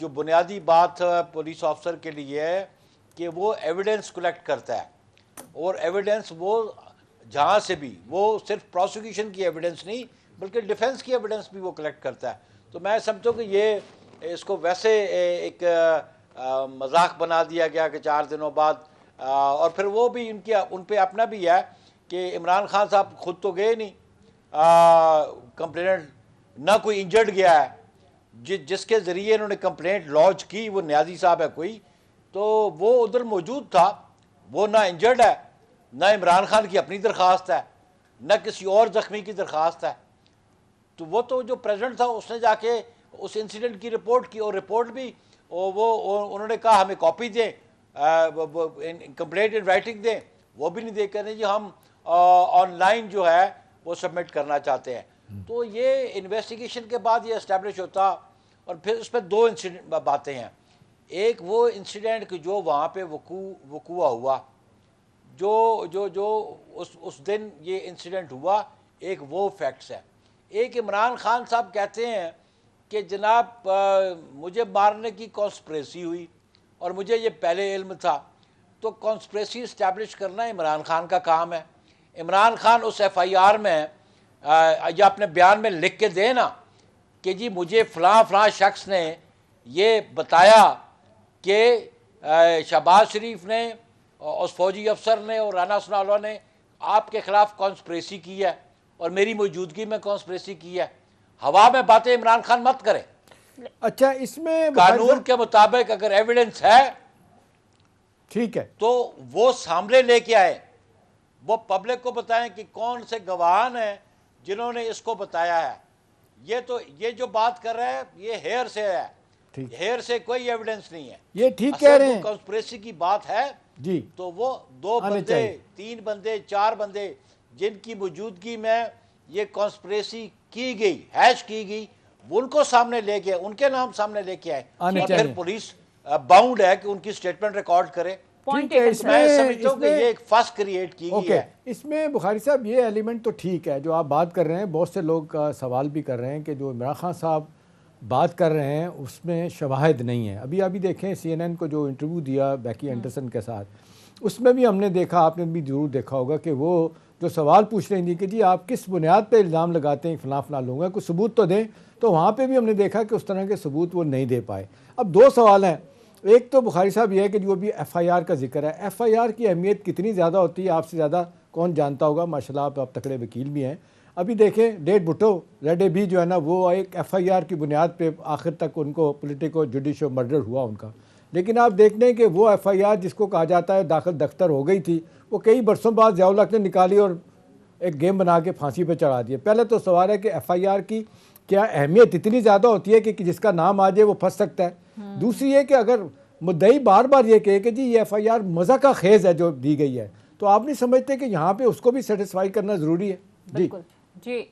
جو بنیادی بات پولیس آفسر کے لیے ہے کہ وہ ایویڈنس کلیکٹ کرتا ہے، اور ایویڈنس وہ جہاں سے بھی، وہ صرف پروسیکیوشن کی ایویڈنس نہیں بلکہ ڈیفنس کی ایویڈنس بھی وہ کلیکٹ کرتا ہے. تو میں سمجھتا ہوں کہ یہ اس کو ویسے ایک مذاق بنا دیا گیا کہ 4 دنوں بعد، اور پھر وہ بھی ان پہ اپنا بھی ہے کہ عمران خان صاحب خود تو گئے نہیں کمپلینٹ، نہ کوئی انجرڈ گیا ہے. جس کے ذریعے انہوں نے کمپلینٹ لانچ کی وہ نیازی صاحب ہے کوئی، تو وہ ادھر موجود تھا، وہ نہ انجرڈ ہے، نہ عمران خان کی اپنی درخواست ہے، نہ کسی اور زخمی کی درخواست ہے. تو وہ تو جو پریزیڈنٹ تھا اس نے جا کے اس انسیڈنٹ کی رپورٹ کی، اور رپورٹ بھی وہ انہوں نے کہا ہمیں کاپی دیں، کمپلینٹ ان رائٹنگ دیں، وہ بھی نہیں دے کر جی ہم آن لائن جو ہے وہ سبمٹ کرنا چاہتے ہیں. تو یہ انویسٹیگیشن کے بعد یہ اسٹیبلش ہوتا. اور پھر اس پہ 2 انسیڈنٹ باتیں ہیں. ایک وہ انسیڈنٹ کہ جو وہاں پہ وقوع ہوا، جو اس دن یہ انسیڈنٹ ہوا، ایک وہ فیکٹس ہے. ایک عمران خان صاحب کہتے ہیں کہ جناب مجھے مارنے کی کانسپریسی ہوئی اور مجھے یہ پہلے علم تھا. تو کانسپریسی اسٹیبلش کرنا عمران خان کا کام ہے. عمران خان اس ایف آئی آر میں یا اپنے بیان میں لکھ کے دے نا کہ جی مجھے فلاں فلاں شخص نے یہ بتایا کہ شہباز شریف نے، اس فوجی افسر نے اور رانا ثناء اللہ نے آپ کے خلاف کانسپریسی کی ہے اور میری موجودگی میں کانسپریسی کی ہے. ہوا میں باتیں عمران خان مت کرے. اچھا، اس میں قانون کے مطابق اگر ایویڈنس ہے ٹھیک ہے تو وہ سامنے لے کے آئے، وہ پبلک کو بتائیں کہ کون سے گواہان ہیں جنہوں نے اس کو بتایا ہے. یہ جو بات کر رہا ہے یہ ہیئر سے ہے، ہیئر سے کوئی ایویڈنس نہیں ہے. یہ ٹھیک کہہ رہے ہیں. کانسپریسی کی بات ہے جی، تو وہ 2 بندے 3 بندے 4 بندے جن کی موجودگی میں یہ کانسپریسی کی گئی، ہیش کی گئی، ان کو سامنے لے کے، ان کے نام سامنے لے کے آئے. اور پھر پولیس باؤنڈ ہے کہ ان کی سٹیٹمنٹ ریکارڈ کرے. میں سمجھتا ہوں کہ یہ ایک فس کریٹ کی گئی ہے. اس میں بخاری صاحب یہ ایلیمنٹ تو ٹھیک ہے جو آپ بات کر رہے ہیں. بہت سے لوگ سوال بھی کر رہے ہیں کہ جو عمران خان صاحب بات کر رہے ہیں اس میں شواہد نہیں ہے. ابھی دیکھیں CNN کو جو انٹرویو دیا بیکی اینڈرسن کے ساتھ، اس میں بھی ہم نے دیکھا، آپ نے بھی ضرور دیکھا ہوگا کہ وہ جو سوال پوچھ رہی تھی کہ جی آپ کس بنیاد پہ الزام لگاتے ہیں فلاں فلاں لوگوں ہیں، کوئی ثبوت تو دیں. تو وہاں پہ بھی ہم نے دیکھا کہ اس طرح کے ثبوت وہ نہیں دے پائے. اب 2 سوال ہیں. ایک تو بخاری صاحب یہ ہے کہ جو بھی ایف آئی آر کا ذکر ہے، ایف آئی آر کی اہمیت کتنی زیادہ ہوتی ہے آپ سے زیادہ کون جانتا ہوگا، ماشاءاللہ آپ تکڑے وکیل بھی ہیں. ابھی دیکھیں ڈیٹ بھٹو ریڈے بھی جو ہے نا وہ ایک ایف آئی آر کی بنیاد پہ آخر تک ان کو پولیٹیکو جوڈیشو مرڈر ہوا ان کا. لیکن آپ دیکھ لیں کہ وہ ایف آئی آر جس کو کہا جاتا ہے داخل دفتر ہو گئی تھی، وہ کئی برسوں بعد ضیاء الحق نے نکالی اور ایک گیم بنا کے پھانسی پہ چڑھا دیا. پہلے تو سوال ہے کہ ایف آئی آر کی کیا اہمیت اتنی زیادہ ہوتی ہے کہ جس کا نام آ جائے وہ پھنس سکتا ہے. دوسری یہ کہ اگر مدعی بار بار یہ کہے کہ جی یہ ایف آئی آر مزہ کا خیز ہے جو دی گئی ہے، تو آپ نہیں سمجھتے کہ یہاں پہ اس کو بھی سیٹسفائی کرنا ضروری ہے؟ بالکل جی.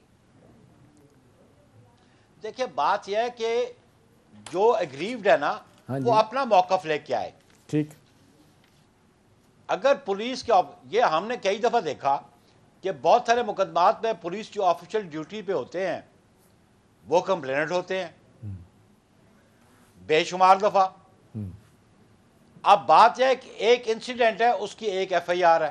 دیکھیں بات یہ ہے کہ جو اگریوڈ ہے نا وہ اپنا موقف لے کے آئے. ٹھیک. اگر پولیس کے یہ ہم نے کئی دفعہ دیکھا کہ بہت سارے مقدمات میں پولیس جو آفیشیل ڈیوٹی پہ ہوتے ہیں وہ کمپلینٹ ہوتے ہیں بے شمار دفعہ. اب بات یہ ہے کہ ایک انسیڈنٹ ہے اس کی ایک ایف آئی آر ہے.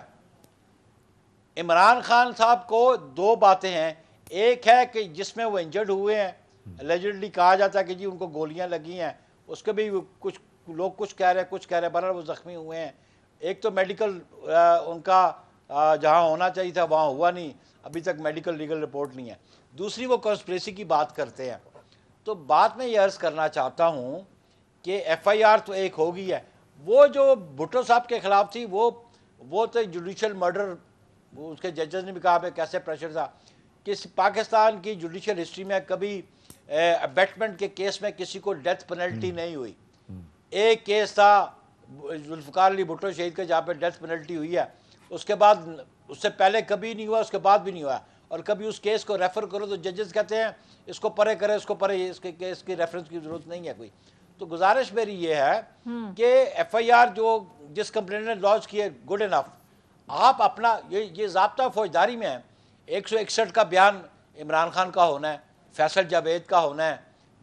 عمران خان صاحب کو 2 باتیں ہیں. ایک ہے کہ جس میں وہ انجرڈ ہوئے ہیں، اللیجڈلی کہا جاتا ہے کہ جی ان کو گولیاں لگی ہیں، اس کے بھی کچھ لوگ کچھ کہہ رہے بہرحال وہ زخمی ہوئے ہیں. ایک تو میڈیکل ان کا جہاں ہونا چاہیے تھا وہاں ہوا نہیں، ابھی تک میڈیکل لیگل رپورٹ نہیں ہے. دوسری وہ کانسپریسی کی بات کرتے ہیں. تو بات میں یہ عرض کرنا چاہتا ہوں کہ ایف آئی آر تو ایک ہو گئی ہے. وہ جو بھٹو صاحب کے خلاف تھی وہ تو جوڈیشل مرڈر، اس کے ججز نے بھی کہا پہ کیسے پریشر تھا کہ پاکستان کی جوڈیشل ہسٹری میں کبھی ابیٹمنٹ کے کیس میں کسی کو ڈیتھ پینلٹی نہیں ہوئی. ایک کیس تھا ذوالفقار علی بھٹو شہید کا جہاں پہ ڈیتھ پینلٹی ہوئی ہے. اس کے بعد اس سے پہلے کبھی نہیں ہوا، اس کے بعد بھی نہیں ہوا. اور کبھی اس کیس کو ریفر کرو تو ججز کہتے ہیں اس کو پرے کرے، اس کو پرے، اس کے کیس کی ریفرنس کی ضرورت نہیں ہے کوئی. تو گزارش میری یہ ہے کہ ایف آئی آر جو جس کمپلینٹ نے لانچ کی ہے گڈ انف. آپ اپنا یہ ضابطہ فوجداری میں ہے. 161 کا بیان عمران خان کا ہونا ہے، فیصل جاوید کا ہونا ہے،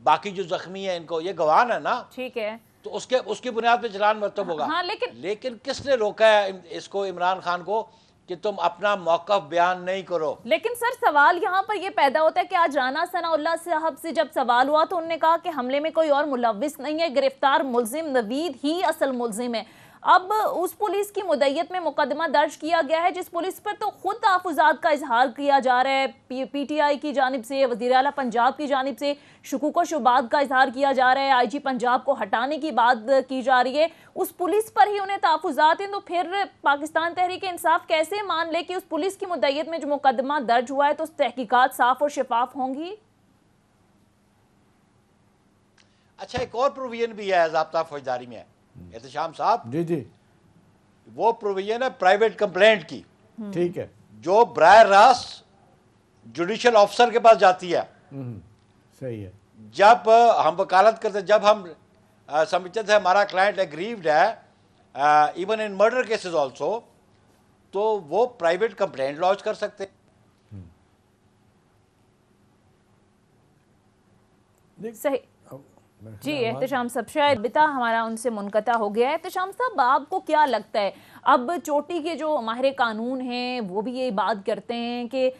باقی جو زخمی ہیں ان کو، یہ گواہ ہے نا، ٹھیک ہے، تو اس کی بنیاد پہ چلان مرتب ہوگا. ہاں لیکن کس نے روکا ہے اس کو، عمران خان کو، کہ تم اپنا موقف بیان نہیں کرو؟ لیکن سر سوال یہاں پر یہ پیدا ہوتا ہے کہ آج رانا ثناء اللہ صاحب سے جب سوال ہوا تو انہوں نے کہا کہ حملے میں کوئی اور ملوث نہیں ہے، گرفتار ملزم نوید ہی اصل ملزم ہے. اب اس پولیس کی مدعیت میں مقدمہ درج کیا گیا ہے جس پولیس پر تو خود تحفظات کا اظہار کیا جا رہا ہے، پی ٹی آئی کی جانب سے، وزیر اعلیٰ پنجاب کی جانب سے شکوک و شبہات کا اظہار کیا جا رہا ہے، آئی جی پنجاب کو ہٹانے کی بات کی جا رہی ہے، اس پولیس پر ہی انہیں تحفظات ہیں. تو پھر پاکستان تحریک انصاف کیسے مان لے کہ اس پولیس کی مدعیت میں جو مقدمہ درج ہوا ہے تو تحقیقات صاف اور شفاف ہوں گی؟ اچھا، ایک اور پروویژن بھی ہے ضابطہ فوجداری میں احتشام صاحب، جی وہ پروویژن ہے پرائیویٹ کمپلینٹ کی، ٹھیک ہے، جو براہ راست جوڈیشل آفیسر کے پاس جاتی ہے. صحیح ہے. جب ہم وکالت کرتے، جب ہم سمجھتے تھے ہمارا کلائنٹ ایگریوڈ ہے even in murder cases also, تو وہ پرائیویٹ کمپلینٹ لانچ کر سکتے. صحیح. جی احتشام صاحب، شاید بتا ہمارا ان سے منقطع ہو گیا ہے. احتشام صاحب، آپ کو کیا لگتا ہے اب چوٹی کے جو ماہر قانون ہیں وہ بھی یہ بات کرتے ہیں کہ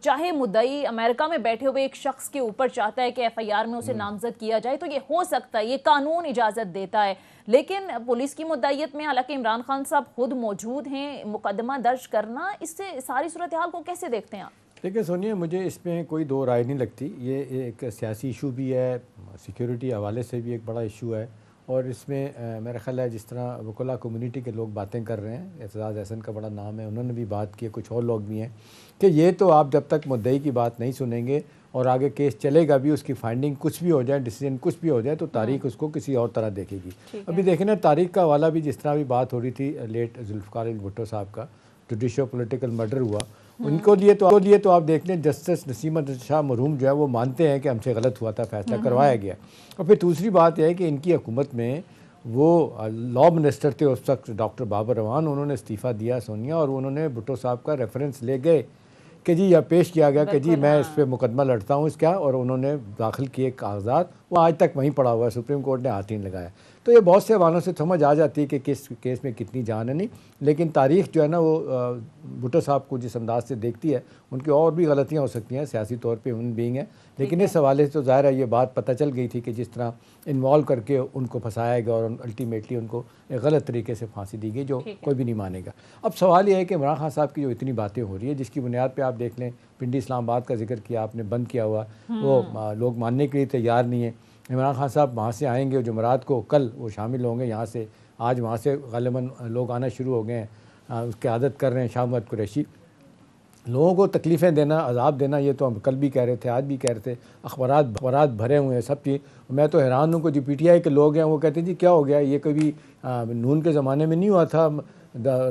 چاہے مدعی امریکہ میں بیٹھے ہوئے ایک شخص کے اوپر چاہتا ہے کہ ایف آئی آر میں اسے نامزد کیا جائے تو یہ ہو سکتا ہے، یہ قانون اجازت دیتا ہے، لیکن پولیس کی مدعیت میں حالانکہ عمران خان صاحب خود موجود ہیں، مقدمہ درج کرنا، اس سے ساری صورتحال کو کیسے دیکھتے ہیں آپ؟ دیکھیں سونیا، مجھے اس میں کوئی دو رائے نہیں لگتی. یہ ایک سیاسی ایشو بھی ہے، سیکیورٹی حوالے سے بھی ایک بڑا ایشو ہے، اور اس میں میرا خیال ہے جس طرح وکلا کمیونٹی کے لوگ باتیں کر رہے ہیں، اعتزاز احسن کا بڑا نام ہے، انہوں نے بھی بات کی ہے، کچھ اور لوگ بھی ہیں، کہ یہ تو آپ جب تک مدعی کی بات نہیں سنیں گے اور آگے کیس چلے گا بھی، اس کی فائنڈنگ کچھ بھی ہو جائے، ڈیسیجن کچھ بھی ہو جائے، تو تاریخ اس کو کسی اور طرح دیکھے گی. ابھی دیکھیں نا، تاریخ کا حوالہ بھی جس طرح بھی بات ہو رہی تھی لیٹ ذوالفقار علی بھٹو صاحب کا جوڈیشو پولیٹیکل مرڈر ہوا، ان کو لیے تو آپ دیکھ لیں جسٹس نسیم احمد شاہ مرحوم جو ہے وہ مانتے ہیں کہ ہم سے غلط ہوا تھا، فیصلہ کروایا گیا. اور پھر دوسری بات یہ ہے کہ ان کی حکومت میں وہ لاء منسٹر تھے اس وقت ڈاکٹر بابر روان، انہوں نے استعفیٰ دیا سونیا، اور انہوں نے بھٹو صاحب کا ریفرنس لے گئے کہ جی یا پیش کیا گیا کہ جی میں اس پہ مقدمہ لڑتا ہوں اس کا، اور انہوں نے داخل کیے کاغذات، وہ آج تک وہیں پڑا ہوا ہے، سپریم کورٹ نے ہاتھ ہی نہیں لگایا. تو یہ بہت سے حوالوں سے سمجھ آ جاتی ہے کہ کس کیس میں کتنی جان ہے. نہیں، لیکن تاریخ جو ہے نا وہ بھٹو صاحب کو جس انداز سے دیکھتی ہے، ان کی اور بھی غلطیاں ہو سکتی ہیں، سیاسی طور پہ ہیومن بینگ ہیں، لیکن اس حوالے سے تو ظاہر ہے یہ بات پتہ چل گئی تھی کہ جس طرح انوالو کر کے ان کو پھنسایا گیا اور الٹیمیٹلی ان کو ایک غلط طریقے سے پھانسی دی گئی جو کوئی بھی نہیں مانے گا. اب سوال یہ ہے کہ عمران خان صاحب کی جو اتنی باتیں ہو رہی ہیں، جس کی بنیاد پہ آپ دیکھ لیں پنڈی اسلام آباد کا ذکر کیا آپ نے، بند کیا ہوا، وہ لوگ ماننے کے لیے تیار نہیں ہیں. عمران خان صاحب وہاں سے آئیں گے، جمعرات کو کل وہ شامل ہوں گے یہاں سے، آج وہاں سے غالباً لوگ آنا شروع ہو گئے ہیں، اس کی عادت کر رہے ہیں. شاہ محمد قریشی، لوگوں کو تکلیفیں دینا، عذاب دینا، یہ تو ہم کل بھی کہہ رہے تھے، آج بھی کہہ رہے تھے، اخبارات بھرے ہوئے ہیں سب چیز. میں تو حیران ہوں کہ جو پی ٹی آئی کے لوگ ہیں وہ کہتے ہیں جی کیا ہو گیا، یہ کبھی نون کے زمانے میں نہیں ہوا تھا،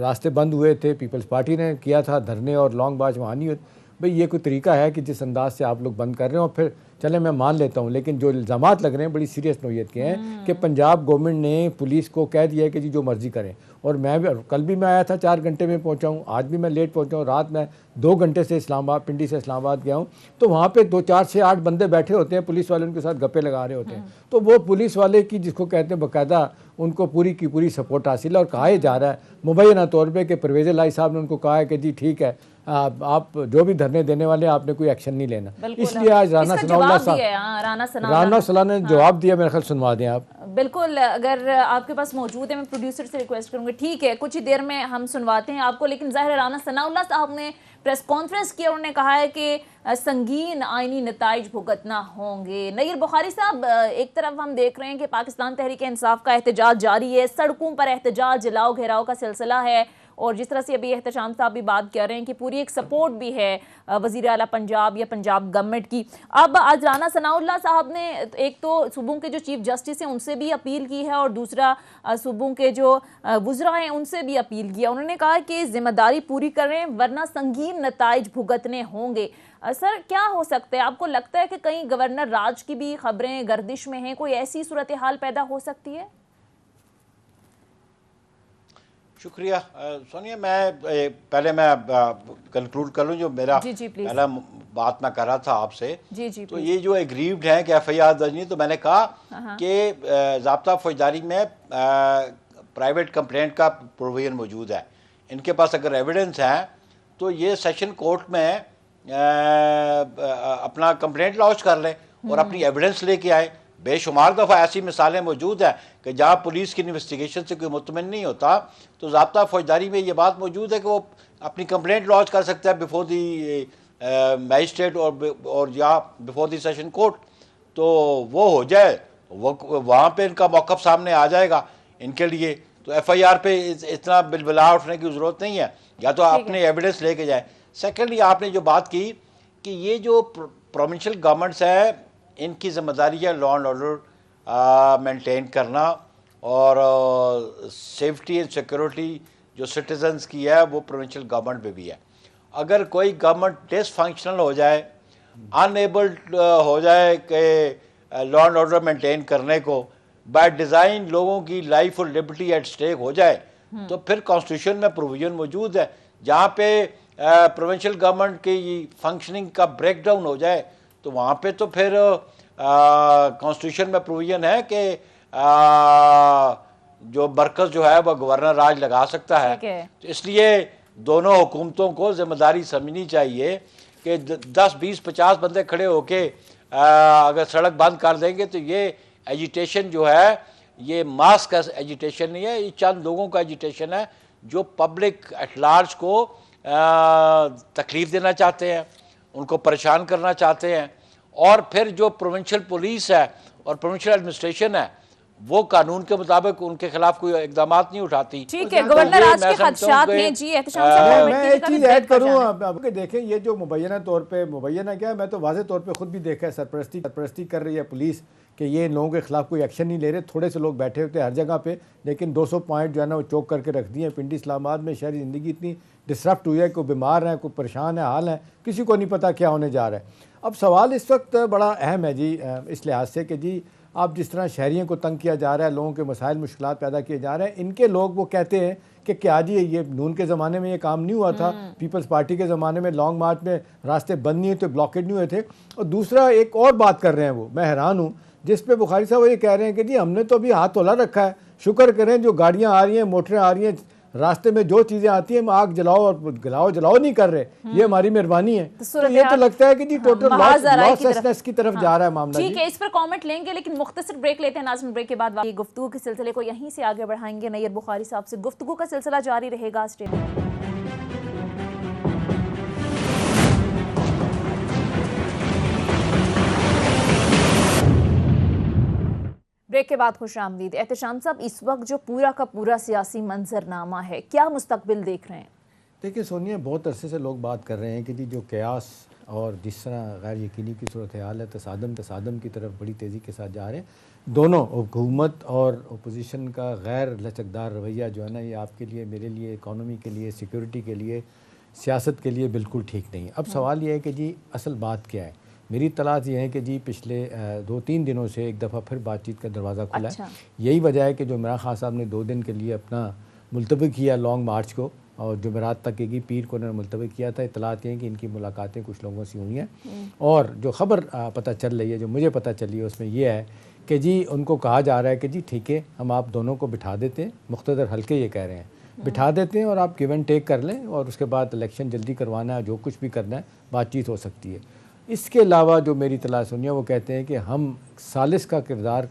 راستے بند ہوئے تھے، پیپلز پارٹی نے کیا تھا دھرنے اور لانگ مارچ وہاں نہیں ہوئے. بھئی یہ کوئی طریقہ ہے کہ جس انداز سے آپ لوگ بند کر رہے ہیں؟ اور پھر چلیں میں مان لیتا ہوں، لیکن جو الزامات لگ رہے ہیں بڑی سیریس نوعیت کے ہیں کہ پنجاب گورنمنٹ نے پولیس کو کہہ دیا ہے کہ جی جو مرضی کریں. اور میں بھی کل بھی میں آیا تھا 4 گھنٹے میں پہنچا ہوں، آج بھی میں لیٹ پہنچا ہوں، رات میں 2 گھنٹے سے اسلام آباد، پنڈی سے اسلام آباد گیا ہوں، تو وہاں پہ 2 4 6 8 بندے بیٹھے ہوتے ہیں، پولیس والے ان کے ساتھ گپے لگا رہے ہوتے ہیں. تو وہ پولیس والے کی جس کو کہتے ہیں باقاعدہ ان کو پوری کی پوری سپورٹ حاصل ہے، اور کہا جا رہا ہے مبینہ طور پہ کہ پرویز الہی صاحب نے ان کو کہا ہے کہ جی ٹھیک ہے آپ جو بھی دھرنے دینے والے ہیں آپ نے کوئی ایکشن نہیں لینا. اس لیے آج رانا ثناء اللہ صاحب نے جواب دیا، میرے خیال سنوا دیں آپ. بالکل، اگر آپ کے پاس موجود ہے میں پروڈیوسر سے ریکویسٹ کروں گی، ٹھیک ہے کچھ ہی دیر میں ہم سنواتے ہیں آپ کو. لیکن ظاہر رانا ثناء اللہ صاحب نے پریس کانفرنس کی، انہوں نے کہا ہے کہ سنگین آئینی نتائج بھگتنا ہوں گے. نیر بخاری صاحب، ایک طرف ہم دیکھ رہے ہیں کہ پاکستان تحریک انصاف کا احتجاج جاری ہے، سڑکوں پر احتجاج، جلاؤ گھیراؤ کا سلسلہ ہے، اور جس طرح سے ابھی احتشام صاحب بھی بات کر رہے ہیں کہ پوری ایک سپورٹ بھی ہے وزیر اعلیٰ پنجاب یا پنجاب گورنمنٹ کی. اب آج رانا ثناء اللہ صاحب نے ایک تو صوبوں کے جو چیف جسٹس ہیں ان سے بھی اپیل کی ہے، اور دوسرا صوبوں کے جو وزراء ہیں ان سے بھی اپیل کی ہے. انہوں نے کہا کہ ذمہ داری پوری کریں ورنہ سنگین نتائج بھگتنے ہوں گے. سر کیا ہو سکتا ہے؟ آپ کو لگتا ہے کہ کہیں گورنر راج کی بھی خبریں گردش میں ہیں، کوئی ایسی صورتحال پیدا ہو سکتی ہے؟ شکریہ سونیا. میں پہلے میں کنکلوڈ کر لوں جو میرا پہلا بات میں کر رہا تھا آپ سے. جی جی. تو یہ جو ایگریوڈ ہیں کہ ایف آئی آر درج نہیں, تو میں نے کہا کہ ضابطہ فوجداری میں پرائیویٹ کمپلینٹ کا پروویژن موجود ہے. ان کے پاس اگر ایویڈنس ہے تو یہ سیشن کورٹ میں اپنا کمپلینٹ لانچ کر لیں اور اپنی ایویڈنس لے کے آئیں. بے شمار دفعہ ایسی مثالیں موجود ہیں کہ جہاں پولیس کی انویسٹیگیشن سے کوئی مطمئن نہیں ہوتا تو ضابطہ فوجداری میں یہ بات موجود ہے کہ وہ اپنی کمپلینٹ لانچ کر سکتا ہے بیفور دی میجسٹریٹ اور یا بیفور دی سیشن کورٹ. تو وہ ہو جائے, وہاں پہ ان کا موقف سامنے آ جائے گا ان کے لیے. تو ایف آئی آر پہ اتنا بلبلا اٹھنے کی ضرورت نہیں ہے, یا تو اپنے ایویڈنس لے کے جائیں. سیکنڈلی آپ نے جو بات کی کہ یہ جو پروونشل گورنمنٹس ہیں ان کی ذمہ داری ہے لا اینڈ آرڈر مینٹین کرنا اور سیفٹی اینڈ سیکورٹی جو سٹیزنز کی ہے وہ پروونشل گورنمنٹ پہ بھی ہے. اگر کوئی گورنمنٹ ڈس فنکشنل ہو جائے, انیبلڈ ہو جائے کہ لا اینڈ آرڈر مینٹین کرنے کو, بائی ڈیزائن لوگوں کی لائف اور لبرٹی ایٹ سٹیک ہو جائے, تو پھر کانسٹیٹیوشن میں پروویژن موجود ہے. جہاں پہ پروونشل گورنمنٹ کی فنکشننگ کا بریک ڈاؤن ہو جائے تو وہاں پہ تو پھر کانسٹیٹیوشن میں پروویژن ہے کہ جو مرکز جو ہے وہ گورنر راج لگا سکتا ہے. تو اس لیے دونوں حکومتوں کو ذمہ داری سمجھنی چاہیے کہ 10 20 50 بندے کھڑے ہو کے اگر سڑک بند کر دیں گے تو یہ ایجیٹیشن جو ہے یہ ماس کا ایجیٹیشن نہیں ہے, یہ چند لوگوں کا ایجیٹیشن ہے جو پبلک ایٹ لارج کو تکلیف دینا چاہتے ہیں, ان کو پریشان کرنا چاہتے ہیں. اور پھر جو پروونشل پولیس ہے اور پروونشل ایڈمنسٹریشن ہے وہ قانون کے مطابق ان کے خلاف کوئی اقدامات نہیں اٹھاتی. ٹھیک ہے گورنر, آج کے خدشات ہیں. جی احتشام صاحب, میں ایک چیز ایڈ کروں آپ کہ دیکھیں یہ جو مبینہ طور پہ, مبینہ کیا ہے, میں تو واضح طور پہ خود بھی دیکھا ہے سرپرستی کر رہی ہے پولیس کہ یہ ان لوگوں کے خلاف کوئی ایکشن نہیں لے رہے. تھوڑے سے لوگ بیٹھے ہوتے ہیں ہر جگہ پہ, لیکن 200 پوائنٹ جو ہے نا وہ چوک کر کے رکھ دیے ہیں. پنڈی اسلام آباد میں شہری زندگی اتنی ڈسرپٹ ہوئی ہے, کوئی بیمار ہے, کوئی پریشان ہے, حال ہے, کسی کو نہیں پتا کیا ہونے جا رہا ہے. اب سوال اس وقت بڑا اہم ہے جی اس لحاظ سے کہ جی آپ جس طرح شہریوں کو تنگ کیا جا رہا ہے, لوگوں کے مسائل مشکلات پیدا کیے جا رہے ہیں, ان کے لوگ وہ کہتے ہیں کہ کیا جی یہ نون کے زمانے میں یہ کام نہیں ہوا تھا, پیپلز پارٹی کے زمانے میں لانگ مارچ میں راستے بند نہیں ہوئے, بلاکیڈ نہیں ہوئے تھے. اور دوسرا ایک اور بات کر رہے ہیں وہ, میں حیران ہوں, جس پہ بخاری صاحب وہ یہ کہہ رہے ہیں کہ جی ہم نے تو ابھی ہاتھ تولا رکھا ہے, شکر کریں جو گاڑیاں آ رہی ہیں, موٹریں آ رہی ہیں, راستے میں جو چیزیں آتی ہیں ہم آگ جلاؤ اور جلاؤ نہیں کر رہے, یہ ہماری مہربانی ہے. تو یہ تو لگتا ہے کہ جی ٹوٹل لاسلیسنس کی طرف جا رہا ہے معاملہ. ٹھیک ہے, اس پر کامنٹ لیں گے لیکن مختصر بریک لیتے ہیں. ناظرین بریک کے بعد گفتگو کے سلسلے کو یہیں سے آگے بڑھائیں گے. نیئر بخاری صاحب سے گفتگو کا سلسلہ جاری رہے گا. بریک کے بعد خوش آمدید. احتشام صاحب, اس وقت جو پورا کا پورا سیاسی منظرنامہ ہے, کیا مستقبل دیکھ رہے ہیں؟ دیکھیں سونیا, بہت عرصے سے لوگ بات کر رہے ہیں کہ جی جو قیاس اور جس طرح غیر یقینی کی صورتحال ہے, تصادم کی طرف بڑی تیزی کے ساتھ جا رہے ہیں. دونوں حکومت اور اپوزیشن کا غیر لچکدار رویہ جو ہے نا, یہ آپ کے لیے, میرے لیے, اکانومی کے لیے, سیکیورٹی کے لیے, سیاست کے لیے بالکل ٹھیک نہیں ہے. اب سوال یہ ہے کہ جی اصل بات کیا ہے. میری اطلاعات یہ ہے کہ جی پچھلے 2-3 دنوں سے ایک دفعہ پھر بات چیت کا دروازہ کھلا ہے. یہی وجہ ہے کہ جو عمران خان صاحب نے 2 دن کے لیے اپنا ملتوی کیا لانگ مارچ کو, اور جمعرات تک کی پیر کو انہوں نے ملتوی کیا تھا. اطلاعات یہ ہیں کہ ان کی ملاقاتیں کچھ لوگوں سے ہوئی ہیں, اور جو خبر پتہ چل رہی ہے, جو مجھے پتہ چلی ہے, اس میں یہ ہے کہ جی ان کو کہا جا رہا ہے کہ جی ٹھیک ہے ہم آپ دونوں کو بٹھا دیتے ہیں, مقتدر حلقے یہ کہہ رہے ہیں بٹھا دیتے ہیں اور آپ گیو اینڈ ٹیک کر لیں, اور اس کے بعد الیکشن جلدی کروانا ہے, جو کچھ بھی کرنا ہے بات چیت ہو سکتی ہے. اس کے علاوہ جو میری اطلاع سنی ہے وہ کہتے ہیں کہ ہم ثالث کا کردار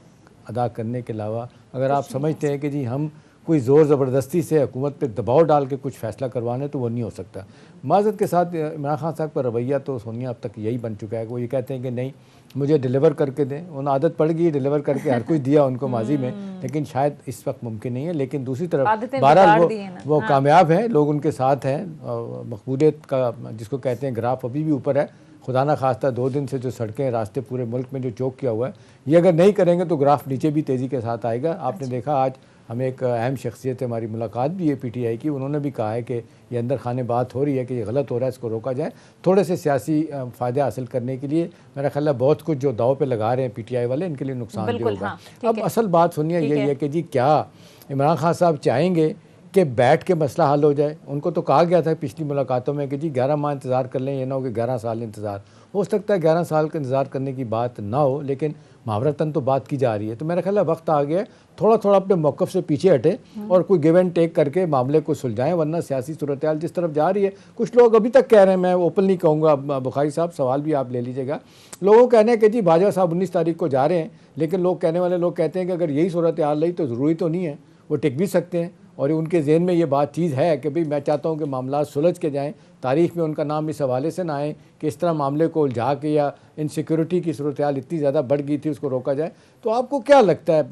ادا کرنے کے علاوہ اگر آپ سمجھتے ہیں کہ جی ہم کوئی زور زبردستی سے حکومت پہ دباؤ ڈال کے کچھ فیصلہ کروانے, تو وہ نہیں ہو سکتا. معذرت کے ساتھ عمران خان صاحب کا رویہ تو سونیا اب تک یہی بن چکا ہے کہ وہ یہ کہتے ہیں کہ نہیں مجھے ڈیلیور کر کے دیں. ان عادت پڑ گئی ڈیلیور کر کے, ہر کوئی دیا ان کو ماضی میں, لیکن شاید اس وقت ممکن نہیں ہے. لیکن دوسری طرف بہرحال وہ کامیاب ہیں, لوگ ان کے ساتھ ہیں. مقبولیت کا جس کو کہتے ہیں گراف ابھی بھی اوپر ہے. خدا نہ خواستہ 2 دن سے جو سڑکیں راستے پورے ملک میں جو چوک کیا ہوا ہے, یہ اگر نہیں کریں گے تو گراف نیچے بھی تیزی کے ساتھ آئے گا. آپ نے دیکھا آج ہمیں ایک اہم شخصیت ہماری ملاقات بھی ہے پی ٹی آئی کی, انہوں نے بھی کہا ہے کہ یہ اندر خانے بات ہو رہی ہے کہ یہ غلط ہو رہا ہے, اس کو روکا جائے. تھوڑے سے سیاسی فائدہ حاصل کرنے کے لیے میرا خیال ہے بہت کچھ جو داؤ پہ لگا رہے ہیں پی ٹی آئی والے, ان کے لیے نقصان بھی ہوگا. اب اصل بات سنیے یہی ہے کہ جی کیا عمران خان صاحب چاہیں گے کے بیٹھ کے مسئلہ حل ہو جائے. ان کو تو کہا گیا تھا پچھلی ملاقاتوں میں کہ جی 11 ماہ انتظار کر لیں, یہ نہ ہو کہ 11 سال انتظار. ہو سکتا ہے 11 سال کا انتظار کرنے کی بات نہ ہو, لیکن محاورتاً تو بات کی جا رہی ہے. تو میرا خیال ہے وقت آ گیا ہے تھوڑا تھوڑا اپنے موقف سے پیچھے ہٹیں اور کوئی گیو اینڈ ٹیک کر کے معاملے کو سلجھائیں, ورنہ سیاسی صورتحال جس طرف جا رہی ہے, کچھ لوگ ابھی تک کہہ رہے ہیں, میں اوپنلی کہوں گا, بخاری صاحب سوال بھی آپ لے لیجیے گا, لوگوں کہنے ہیں کہ جی باجوہ صاحب 19 تاریخ کو جا رہے ہیں, لیکن لوگ کہنے والے لوگ کہتے ہیں کہ اگر یہی صورتحال رہی تو ضروری تو نہیں ہے, وہ ٹک بھی سکتے ہیں. اور ان کے ذہن میں یہ بات چیز ہے کہ بھئی میں چاہتا ہوں کہ معاملات سلجھ کے جائیں, تاریخ میں ان کا نام اس حوالے سے نہ آئے کہ اس طرح معاملے کو الجھا کے یا انسیکیورٹی کی صورتحال اتنی زیادہ بڑھ گئی تھی اس کو روکا جائے. تو آپ کو کیا لگتا ہے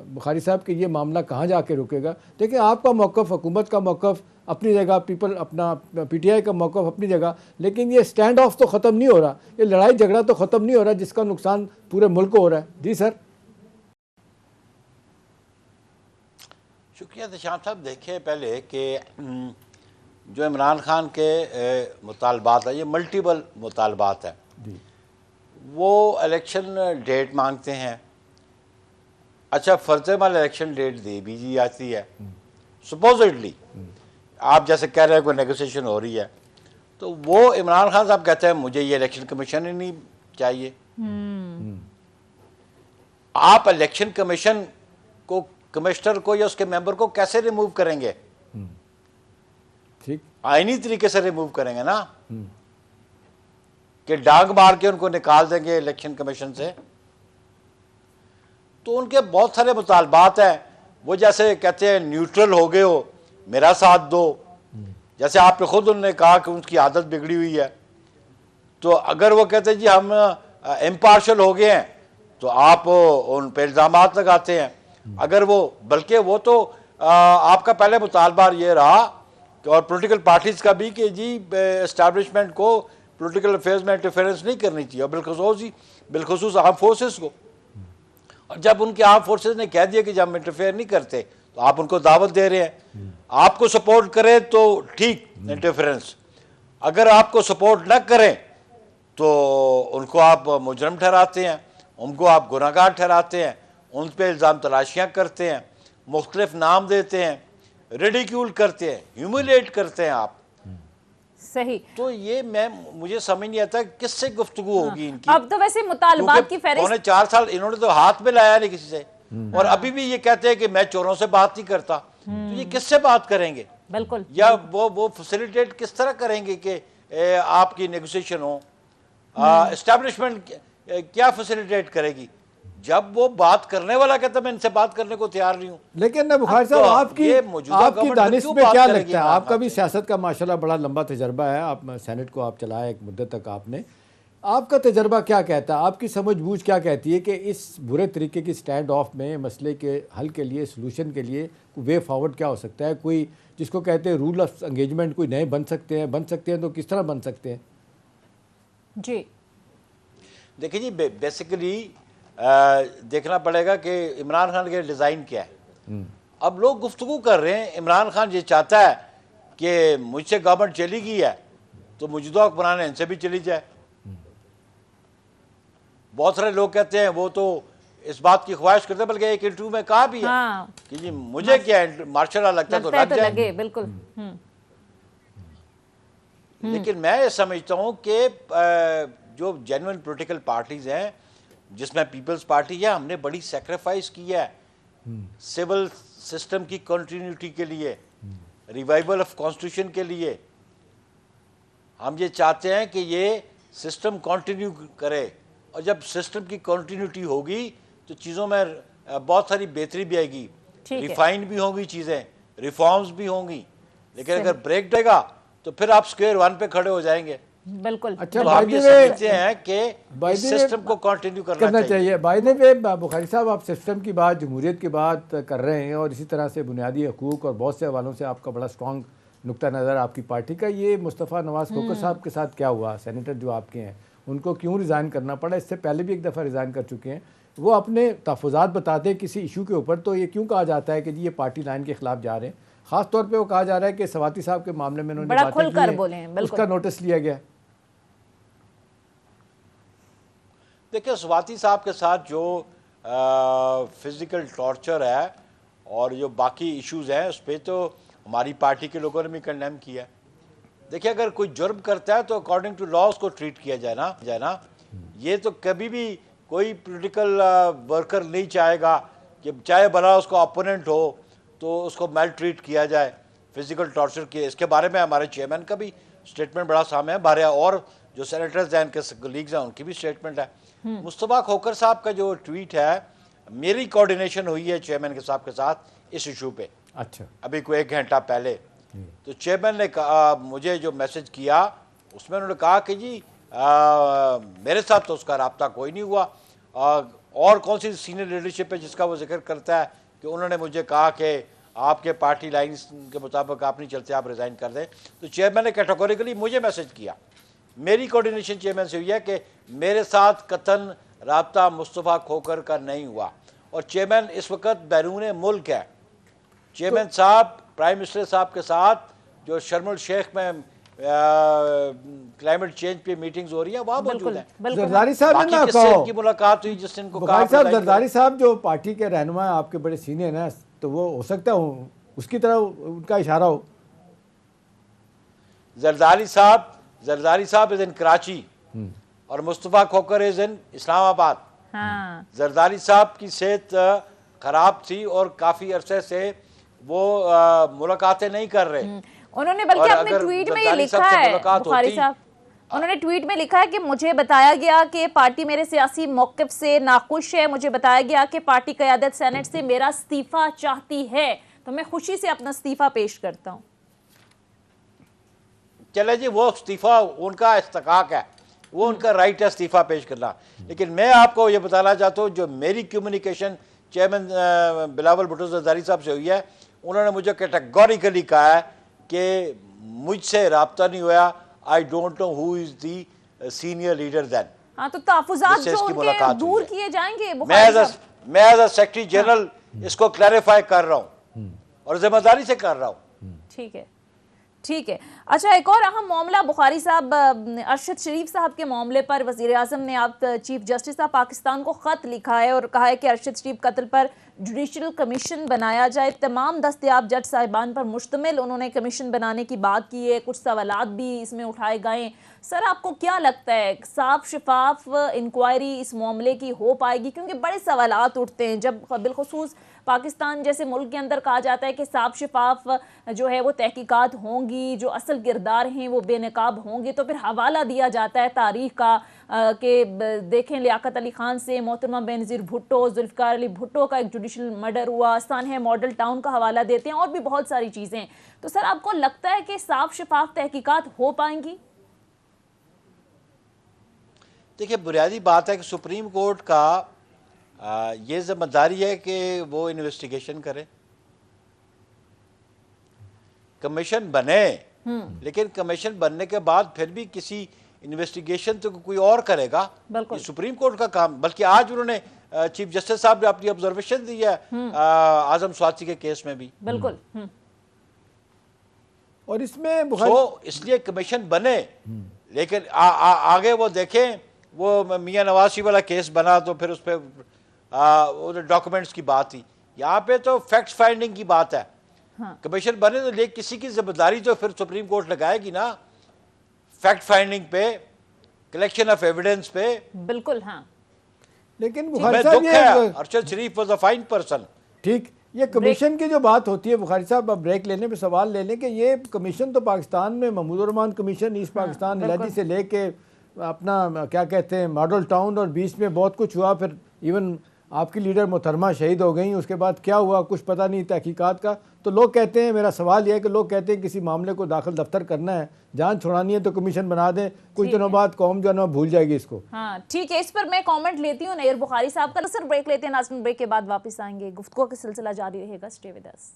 بخاری صاحب کہ یہ معاملہ کہاں جا کے رکے گا؟ دیکھیں آپ کا موقف, حکومت کا موقف اپنی جگہ, پیپل اپنا پی ٹی آئی کا موقف اپنی جگہ, لیکن یہ اسٹینڈ آف تو ختم نہیں ہو رہا, یہ لڑائی جھگڑا تو ختم نہیں ہو رہا جس کا نقصان پورے ملک کو ہو رہا ہے. جی سر. شکریہ احتشام صاحب. دیکھیں پہلے کہ جو عمران خان کے مطالبات ہیں, یہ ملٹیپل مطالبات ہیں, وہ الیکشن ڈیٹ مانگتے ہیں. اچھا فرض محال الیکشن ڈیٹ دے بھی جی آتی ہے سپوزڈلی, آپ جیسے کہہ رہے ہیں کوئی نیگوسیشن ہو رہی ہے, تو وہ عمران خان صاحب کہتے ہیں مجھے یہ الیکشن کمیشن ہی نہیں چاہیے. آپ الیکشن کمیشن کو, کمشنر کو یا اس کے ممبر کو کیسے ریموو کریں گے؟ ٹھیک, آئینی طریقے سے ریموو کریں گے نا, کہ ڈانگ مار کے ان کو نکال دیں گے الیکشن کمیشن سے. تو ان کے بہت سارے مطالبات ہیں, وہ جیسے کہتے ہیں نیوٹرل ہو گئے ہو, میرا ساتھ دو, جیسے آپ نے خود انہوں نے کہا کہ ان کی عادت بگڑی ہوئی ہے. تو اگر وہ کہتے ہیں جی ہم امپارشل ہو گئے ہیں تو آپ ان پہ الزامات لگاتے ہیں. اگر وہ, بلکہ وہ تو آپ کا پہلے مطالبہ یہ رہا اور پولیٹیکل پارٹیز کا بھی کہ جی اسٹیبلشمنٹ کو پولیٹیکل افیئرز میں انٹرفیئرنس نہیں کرنی چاہیے, اور بالخصوص آرم فورسز کو. اور جب ان کے آرم فورسز نے کہہ دیا کہ جب ہم انٹرفیئر نہیں کرتے تو آپ ان کو دعوت دے رہے ہیں. آپ کو سپورٹ کریں تو ٹھیک انٹرفیئرنس, اگر آپ کو سپورٹ نہ کریں تو ان کو آپ مجرم ٹھہراتے ہیں, ان کو آپ گناہ گار ٹھہراتے ہیں, ان پہ الزام تلاشیاں کرتے ہیں, مختلف نام دیتے ہیں, ریڈیکیول کرتے ہیں, ہیوملیٹ کرتے ہیں آپ. صحیح. تو یہ مجھے سمجھ نہیں آتا کس سے گفتگو ہوگی ان کی. اب تو ویسے مطالبات کی فہرست 4 سال انہوں نے تو ہاتھ میں لایا نہیں کسی سے, اور ابھی بھی یہ کہتے ہیں کہ میں چوروں سے بات نہیں کرتا. تو یہ کس سے بات کریں گے؟ بالکل. یا وہ فیسیلیٹیٹ کس طرح کریں گے کہ آپ کی نیگوسیشن ہو؟ اسٹیبلشمنٹ کیا فیسیلیٹیٹ کرے گی جب وہ بات کرنے والا کہتا ہے میں ان سے بات کرنے کو تیار نہیں ہوں؟ لیکن بخاری صاحب آپ کی دانش میں کیا لگتا ہے, آپ کا بھی سیاست کا ماشاءاللہ بڑا لمبا تجربہ ہے, آپ سینٹ کو آپ چلایا ایک مدت تک آپ نے, آپ کا تجربہ کیا کہتا ہے, آپ کی سمجھ بوجھ کیا کہتی ہے کہ اس برے طریقے کی سٹینڈ آف میں مسئلے کے حل کے لیے, سلوشن کے لیے وے فارورڈ کیا ہو سکتا ہے؟ کوئی جس کو کہتے ہیں رول آف انگیجمنٹ کوئی نئے بن سکتے ہیں تو کس طرح بن سکتے ہیں؟ جی دیکھیں جی, بیسیکلی دیکھنا پڑے گا کہ عمران خان کے ڈیزائن کیا ہے. اب لوگ گفتگو کر رہے ہیں, عمران خان یہ چاہتا ہے کہ مجھ سے گورنمنٹ چلی گئی ہے تو موجودہ حکمران ان سے بھی چلی جائے. بہت سارے لوگ کہتے ہیں وہ تو اس بات کی خواہش کرتے ہیں, بلکہ ایک انٹرویو میں کہا بھی ہے کہ جی مجھے کیا مارشل لا لگتا ہے تو لگ جائے. بالکل. لیکن میں یہ سمجھتا ہوں کہ جو جینوئن پولیٹیکل پارٹیز ہیں, جس میں پیپلز پارٹی ہے, ہم نے بڑی سیکریفائس کی ہے سول سسٹم کی کنٹینیوٹی کے لیے, ریوائول آف کانسٹیٹیوشن کے لیے. ہم یہ چاہتے ہیں کہ یہ سسٹم کنٹینیو کرے, اور جب سسٹم کی کنٹینیوٹی ہوگی تو چیزوں میں بہت ساری بہتری بھی آئے گی, ریفائن بھی ہوں گی چیزیں, ریفارمز بھی ہوں گی. لیکن اگر بریک دے گا تو پھر آپ سکوئر 1 پہ کھڑے ہو جائیں گے. بالکل. اچھا, تو ہم یہ سمجھتے ہیں کہ اس سسٹم کو کنٹینیو کرنا چاہیے. بائی دی وے بخاری صاحب, آپ سسٹم کی بات, جمہوریت کی بات کر رہے ہیں, اور اسی طرح سے بنیادی حقوق اور بہت سے حوالوں سے آپ کا بڑا اسٹرانگ نقطہ نظر آپ کی پارٹی کا. یہ مصطفیٰ نواز کھوکھر صاحب کے ساتھ کیا ہوا؟ سینیٹر جو آپ کے ہیں, ان کو کیوں ریزائن کرنا پڑا؟ اس سے پہلے بھی ایک دفعہ ریزائن کر چکے ہیں. وہ اپنے تحفظات بتاتے ہیں کسی ایشو کے اوپر, تو یہ کیوں کہا جاتا ہے کہ جی یہ پارٹی لائن کے خلاف جا رہے ہیں؟ خاص طور پہ وہ کہا جا رہا ہے کہ سواتی صاحب کے معاملے میں انہوں نے باتیں کی ہیں, اس کا نوٹس لیا گیا. دیکھیں سواتی صاحب کے ساتھ جو فزیکل ٹارچر ہے اور جو باقی ایشوز ہیں, اس پہ تو ہماری پارٹی کے لوگوں نے بھی کنڈیم کیا ہے. دیکھیں اگر کوئی جرم کرتا ہے تو اکارڈنگ ٹو لا اس کو ٹریٹ کیا جائے نا. یہ تو کبھی بھی کوئی پولیٹیکل ورکر نہیں چاہے گا کہ چاہے بھلا اس کو اپوننٹ ہو تو اس کو میل ٹریٹ کیا جائے, فزیکل ٹارچر کیا. اس کے بارے میں ہمارے چیئرمین کا بھی اسٹیٹمنٹ بڑا سامنے ہے, بارے اور جو سینیٹرز ہیں ان کے کلیگز ہیں ان کی بھی اسٹیٹمنٹ ہے. مصطفیٰ کھوکھر صاحب کا جو ٹویٹ ہے, میری کوارڈینیشن ہوئی ہے چیئرمین کے صاحب کے ساتھ اس ایشو پہ. اچھا, ابھی کوئی 1 گھنٹہ پہلے تو چیئرمین نے مجھے جو میسج کیا اس میں انہوں نے کہا کہ جی میرے ساتھ تو اس کا رابطہ کوئی نہیں ہوا, اور کون سی سینئر لیڈرشپ ہے جس کا وہ ذکر کرتا ہے کہ انہوں نے مجھے کہا کہ آپ کے پارٹی لائنز کے مطابق آپ نہیں چلتے, آپ ریزائن کر دیں. تو چیئرمین نے کیٹیگوریکلی مجھے میسج کیا, میری کوارڈینیشن چیئرمین سے ہوئی ہے کہ میرے ساتھ قطعاً رابطہ مصطفیٰ کھوکھر کا نہیں ہوا. اور چیئرمین اس وقت بیرون ملک ہے. چیئرمین صاحب پرائم منسٹر صاحب کے ساتھ جو شرم الشیخ میں کلائمیٹ چینج پہ میٹنگز ہو رہی ہیں وہاں موجود ہیں. زرداری صاحب نے کس سے ان کی ملاقات ہوئی جس نے ان کو کہا بخاری صاحب, زرداری صاحب جو پارٹی کے رہنما ہیں آپ کے بڑے سینئر ہیں, تو وہ ہو سکتا ہے اس کی طرح ان کا اشارہ ہو. زرداری صاحب از ان کراچی اور مصطفیٰ کھوکھر از ان اسلام آباد. زرداری صاحب کی صحت خراب تھی اور کافی عرصے سے وہ ملاقاتیں نہیں کر رہے. انہوں نے بلکہ اپنے ٹویٹ میں یہ لکھا ہے, بخاری صاحب انہوں نے ٹویٹ میں لکھا ہے کہ مجھے بتایا گیا کہ پارٹی میرے سیاسی موقف سے ناخوش ہے, مجھے بتایا گیا کہ پارٹی قیادت سینٹ سے میرا استعفیٰ چاہتی ہے, تو میں خوشی سے اپنا استعفیٰ پیش کرتا ہوں. چلے جی, وہ استعفیٰ ان کا استحقاق ہے, وہ ان کا رائٹ ہے استعفیٰ پیش کرنا. لیکن میں آپ کو یہ بتانا چاہتا ہوں جو میری کمیونیکیشن چیئرمین بلاول بھٹو زرداری صاحب سے ہوئی ہے, انہوں نے مجھے کیٹیگوریکلی کہا ہے کہ مجھ سے رابطہ نہیں ہوا. I don't know who is the senior leader then. ہاں تو تحفظات جو ان کے دور کیے جائیں گے. میں ایز اے سیکرٹری جنرل اس کو کلیریفائی کر رہا ہوں اور ذمہ داری سے کر رہا ہوں. ٹھیک ہے. اچھا, ایک اور اہم معاملہ بخاری صاحب, ارشد شریف صاحب کے معاملے پر وزیر اعظم نے آپ چیف جسٹس آف پاکستان کو خط لکھا ہے اور کہا ہے کہ ارشد شریف قتل پر جوڈیشل کمیشن بنایا جائے. تمام دستیاب جج صاحبان پر مشتمل انہوں نے کمیشن بنانے کی بات کی ہے, کچھ سوالات بھی اس میں اٹھائے گئے. سر آپ کو کیا لگتا ہے صاف شفاف انکوائری اس معاملے کی ہو پائے گی؟ کیونکہ بڑے سوالات اٹھتے ہیں جب بالخصوص پاکستان جیسے ملک کے اندر کہا جاتا ہے کہ صاف شفاف جو ہے وہ تحقیقات ہوں گی, جو اصل کردار ہیں وہ بے نقاب ہوں گے, تو پھر حوالہ دیا جاتا ہے تاریخ کا کہ دیکھیں لیاقت علی خان سے محترمہ بینظیر بھٹو, ذوالفقار علی بھٹو کا ایک جوڈیشل مرڈر ہوا, سانحہ ماڈل ٹاؤن کا حوالہ دیتے ہیں, اور بھی بہت ساری چیزیں. تو سر آپ کو لگتا ہے کہ صاف شفاف تحقیقات ہو پائیں گی؟ دیکھیں, بنیادی بات ہے کہ سپریم کورٹ کا یہ ذمہ داری ہے کہ وہ انویسٹیگیشن کرے. کمیشن بنے, لیکن کمیشن بننے کے بعد پھر بھی کسی انویسٹیگیشن تو کوئی اور کرے گا. یہ سپریم کورٹ کا کام. بلکہ آج انہوں نے چیف جسٹس صاحب نے اپنی آبزرویشن دی ہے اعظم سوادسی کے کیس میں بھی. بالکل. اور اس میں اس لیے کمیشن بنے, لیکن آگے وہ دیکھیں, وہ میاں نواز شریف والا کیس بنا تو پھر اس پہ ڈاکومنٹس کی بات تھی. یہاں پہ تو فیکٹس فائنڈنگ کی بات ہے. کمیشن بنے تو لیکن کسی کی ذمہ داری تو پھر سپریم کورٹ لگائے گی نا, فیکٹ فائنڈنگ پہ, کلیکشن آف ایویڈنس پہ. بالکل. ہاں, لیکن بخاری صاحب یہ ارشد شریف واز اے فائن پرسن. ٹھیک, یہ کمیشن کی جو بات ہوتی ہے بخاری صاحب, اب بریک لینے پہ سوال لے لیں کہ یہ کمیشن تو پاکستان میں محمود الرحمان کمیشن ایسٹ پاکستان علیحدگی سے لے کے اپنا کیا کہتے ہیں ماڈل ٹاؤن, اور بیچ میں بہت کچھ ہوا, پھر ایون آپ کی لیڈر محترمہ شہید ہو گئیں, اس کے بعد کیا ہوا کچھ پتہ نہیں تحقیقات کا. تو لوگ کہتے ہیں, میرا سوال یہ ہے کہ لوگ کہتے ہیں کسی معاملے کو داخل دفتر کرنا ہے, جان چھڑانی ہے تو کمیشن بنا دیں, کچھ دنوں بعد قوم جو ہے نا بھول جائے گی اس کو. ہاں ٹھیک ہے, اس پر میں کامنٹ لیتی ہوں نیر بخاری صاحب کا. سر بریک لیتے ہیں, ناظرین بریک کے بعد واپس آئیں گے, گفتگو کا سلسلہ جاری رہے گا. Stay with us.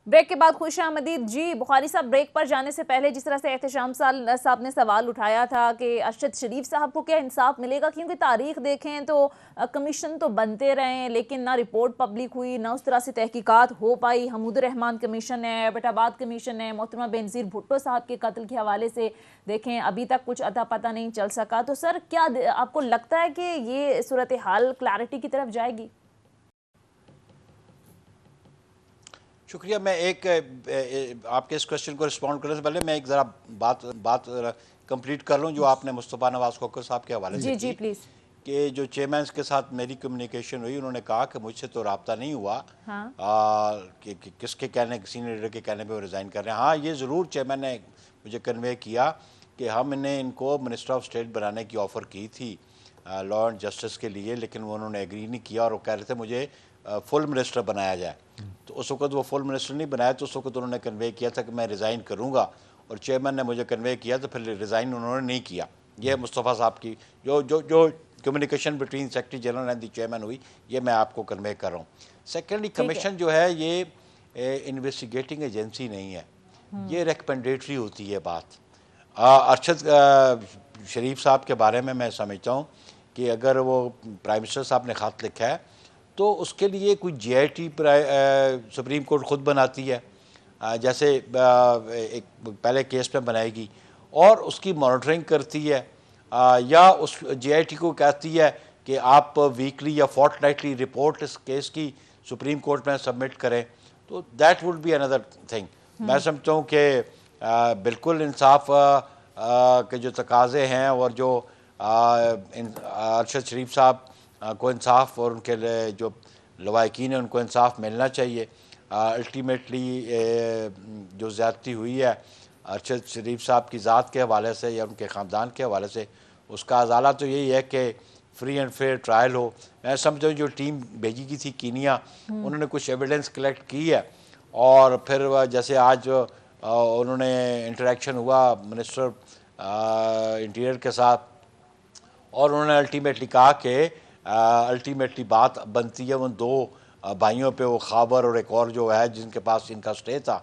Break break کے بعد خوش آمدید جی بخاری صاحب. بریک پر جانے سے پہلے جس طرح سے احتشام صاحب نے سوال اٹھایا تھا کہ ارشد شریف صاحب کو کیا انصاف ملے گا, کیونکہ تاریخ دیکھیں تو کمیشن تو بنتے رہے لیکن نہ رپورٹ پبلک ہوئی, نہ اس طرح سے تحقیقات ہو پائی. حمود الرحمان کمیشن ہے, ایبٹ آباد کمیشن ہے, محترمہ بینظیر بھٹو صاحب کے قتل کے حوالے سے دیکھیں ابھی تک کچھ اتا پتہ نہیں چل سکا. تو سر کیا آپ کو لگتا ہے کہ یہ صورتحال کلیئرٹی کی طرف جائے گی؟ شکریہ. میں ایک آپ کے اس کوشچن کو رسپونڈ کرنے سے پہلے میں ایک ذرا بات کمپلیٹ کر لوں جو آپ نے مصطفیٰ نواز کھوکھر صاحب کے حوالے سے جی پلیز. کہ جو چیئرمینس کے ساتھ میری کمیونیکیشن ہوئی, انہوں نے کہا کہ مجھ سے تو رابطہ نہیں ہوا کہ کس کے کہنے, سینئر لیڈر کے کہنے پہ وہ ریزائن کر رہے ہیں. ہاں یہ ضرور چیئرمین نے مجھے کنوے کیا کہ ہم نے ان کو منسٹر آف اسٹیٹ بنانے کی آفر کی تھی لا اینڈ جسٹس کے لیے, لیکن انہوں نے ایگری نہیں کیا اور وہ کہہ رہے تھے مجھے فل منسٹر بنایا جائے. تو اس وقت وہ فل منسٹر نہیں بنایا, تو اس وقت انہوں نے کنوے کیا تھا کہ میں ریزائن کروں گا, اور چیئرمین نے مجھے کنوے کیا تو پھر ریزائن انہوں نے نہیں کیا. یہ مصطفیٰ صاحب کی جو communication between secretary general and the chairman ہوئی, یہ میں آپ کو کنوے کر رہا ہوں. سیکنڈلی کمیشن جو ہے یہ انویسٹیگیٹنگ ایجنسی نہیں ہے, یہ ریکمنڈیٹری ہوتی ہے بات. ارشد شریف صاحب کے بارے میں سمجھتا ہوں کہ اگر وہ پرائم منسٹر صاحب نے خط لکھا ہے تو اس کے لیے کوئی جی آئی ٹی سپریم کورٹ خود بناتی ہے, جیسے ایک پہلے کیس میں بنائے گی اور اس کی مانیٹرنگ کرتی ہے, یا اس جی آئی ٹی کو کہتی ہے کہ آپ ویکلی یا فورٹ نائٹلی رپورٹ اس کیس کی سپریم کورٹ میں سبمٹ کریں. تو that would be another thing. میں سمجھتا ہوں کہ بالکل انصاف کے جو تقاضے ہیں اور جو ارشد شریف صاحب کو انصاف اور ان کے جو لواحقین ہیں ان کو انصاف ملنا چاہیے. الٹیمیٹلی جو زیادتی ہوئی ہے ارشد شریف صاحب کی ذات کے حوالے سے یا ان کے خاندان کے حوالے سے, اس کا ازالہ تو یہی ہے کہ فری اینڈ فیئر ٹرائل ہو. میں سمجھتا ہوں جو ٹیم بھیجی کی تھی کینیا, انہوں نے کچھ ایویڈنس کلیکٹ کی ہے, اور پھر جیسے آج انہوں نے انٹریکشن ہوا منسٹر انٹیریئر کے ساتھ, اور انہوں نے الٹیمیٹلی کہا کہ الٹیمیٹلی بات بنتی ہے ان دو بھائیوں پہ, وہ خابر اور ایک اور جو ہے جن کے پاس ان کا اسٹے تھا,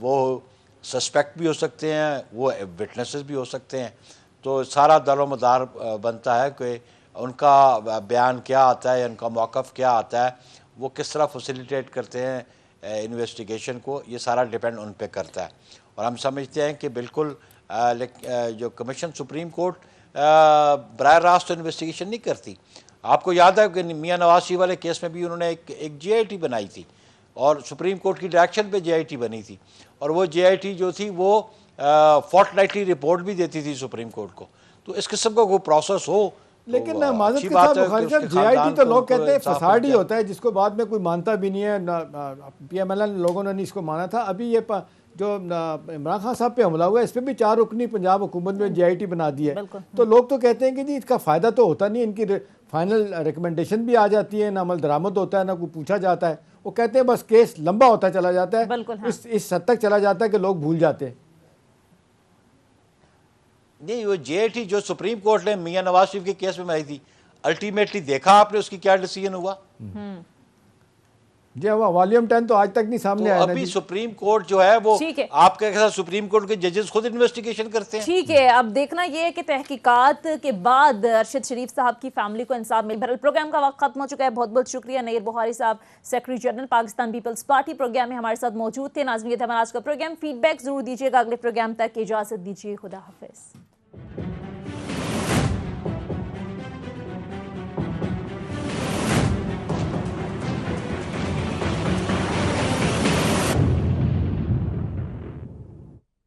وہ سسپیکٹ بھی ہو سکتے ہیں, وہ وٹنسز بھی ہو سکتے ہیں. تو سارا دار و مدار بنتا ہے کہ ان کا بیان کیا آتا ہے, ان کا موقف کیا آتا ہے, وہ کس طرح فیسیلیٹیٹ کرتے ہیں انویسٹیگیشن کو, یہ سارا ڈیپینڈ ان پہ کرتا ہے. اور ہم سمجھتے ہیں کہ بالکل جو کمیشن سپریم کورٹ براہ راست انویسٹیگیشن نہیں کرتی. آپ کو یاد ہے کہ میاں نواز شریف والے کیس میں بھی انہوں نے ایک جے آئی ٹی بنائی تھی, اور سپریم کورٹ کی ڈائریکشن پہ جے آئی ٹی بنی تھی, اور وہ جے آئی ٹی جو تھی وہ فورٹ نائٹلی رپورٹ بھی دیتی تھی سپریم کورٹ کو. تو اس قسم کا کوئی پروسیس ہو. لیکن معذرت کے ساتھ بخاری صاحب جے آئی ٹی تو لوگ کہتے ہیں فساد ہی ہوتا ہے, جس کو بعد میں کوئی مانتا بھی نہیں ہے. پی ایم ایل این لوگوں نے نہیں اس کو مانا تھا. ابھی یہ جو عمران خان صاحب پہ حملہ ہوا ہے, اس پہ بھی 4 رکنی پنجاب حکومت میں جے آئی ٹی بنا دی ہے. تو لوگ تو کہتے ہیں کہ جی اس کا فائدہ تو ہوتا نہیں, ان کی فائنل ریکمنڈیشن بھی آ جاتی ہے, نہ عمل درآمد ہوتا ہے, نہ کوئی پوچھا جاتا ہے. وہ کہتے ہیں بس کیس لمبا ہوتا چلا جاتا ہے, اس حد تک چلا جاتا ہے کہ لوگ بھول جاتے ہیں. نہیں, وہ جے آئی ٹی جو سپریم کورٹ نے میاں نواز شریف کے کیس میں بنائی تھی, الٹیمیٹلی دیکھا آپ نے اس کی کیا ڈیسیژن ہوا؟ جی ہوا والیوم 10 تو آج تک نہیں سامنے آیا. ابھی سپریم کورٹ جو ہے وہ آپ کے ساتھ سپریم کورٹ کے ججز خود انویسٹیگیشن کرتے ہیں. ٹھیک ہے, اب دیکھنا یہ ہے کہ تحقیقات کے بعد ارشد شریف صاحب کی فیملی کو انصاف مل. بہرحال پروگرام کا وقت ختم ہو چکا ہے. بہت بہت شکریہ. نیر بخاری صاحب secretary general Pakistan Peoples Party programme میں ہمارے ساتھ موجود تھے. ناظرین یہ تھا ہمارا آج کا پروگرام. فیڈ بیک ضرور دیجیے گا. اگلے پروگرام تک اجازت دیجیے. خدا حافظ.